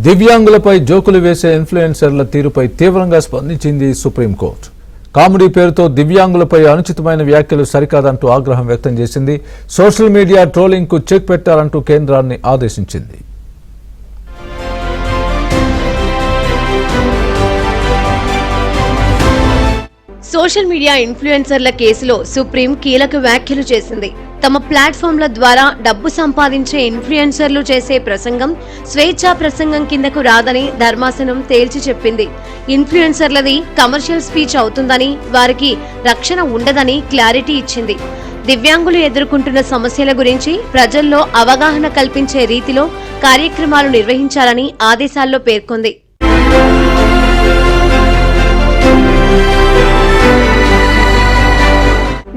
దివ్యాంగులపై జోకులు వేసే ఇన్ఫ్లుయెన్సర్ల తీరుపై తీవ్రంగా స్పందించింది సుప్రీంకోర్టు. కామెడీ పేరుతో దివ్యాంగులపై అనుచితమైన వ్యాఖ్యలు సరికాదంటూ ఆగ్రహం వ్యక్తం చేసింది. సోషల్ మీడియా ట్రోలింగ్ కు చెక్ పెట్టాలంటూ కేంద్రాన్ని ఆదేశించింది. సోషల్ మీడియా ఇన్ఫ్లుయెన్సర్ల కేసులో సుప్రీం కీలక వ్యాఖ్యలు చేసింది. తమ ప్లాట్ఫామ్ల ద్వారా డబ్బు సంపాదించే ఇన్ఫ్లుయెన్సర్లు చేసే ప్రసంగం స్వేచ్ఛా ప్రసంగం కిందకు రాదని ధర్మాసనం తేల్చి చెప్పింది. ఇన్ఫ్లుయెన్సర్లది కమర్షియల్ స్పీచ్ అవుతుందని, వారికి రక్షణ ఉండదని క్లారిటీ ఇచ్చింది. దివ్యాంగులు ఎదుర్కొంటున్న సమస్యల గురించి ప్రజల్లో అవగాహన కల్పించే రీతిలో కార్యక్రమాలు నిర్వహించాలని ఆదేశాల్లో పేర్కొంది.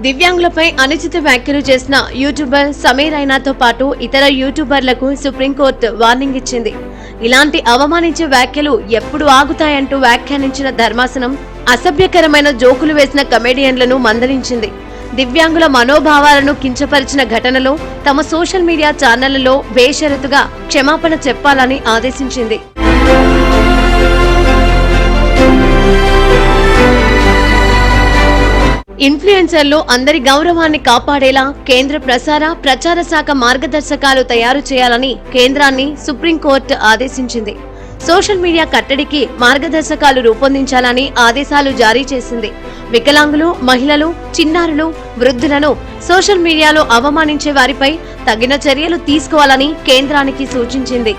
దివ్యాంగులపై అనుచిత వ్యాఖ్యలు చేసిన యూట్యూబర్ సమీర్ రైనాతో పాటు ఇతర యూట్యూబర్లకు సుప్రీంకోర్టు వార్నింగ్ ఇచ్చింది. ఇలాంటి అవమానించే వ్యాఖ్యలు ఎప్పుడు ఆగుతాయంటూ వ్యాఖ్యానించిన ధర్మాసనం అసభ్యకరమైన జోకులు వేసిన కమెడియన్లను మందలించింది. దివ్యాంగుల మనోభావాలను కించపరిచిన ఘటనలో తమ సోషల్ మీడియా ఛానళ్లలో బేషరతుగా క్షమాపణ చెప్పాలని ఆదేశించింది. ఇన్ఫ్లుయెన్సర్లు అందరి గౌరవాన్ని కాపాడేలా కేంద్ర ప్రచార శాఖ మార్గదర్శకాలు తయారు చేయాలని కేంద్రాన్ని సుప్రీంకోర్టు ఆదేశించింది. సోషల్ మీడియా కట్టడికి మార్గదర్శకాలు రూపొందించాలని ఆదేశాలు జారీ చేసింది. వికలాంగులు, మహిళలు, చిన్నారులు, వృద్ధులను సోషల్ మీడియాలో అవమానించే వారిపై తగిన చర్యలు తీసుకోవాలని కేంద్రానికి సూచించింది.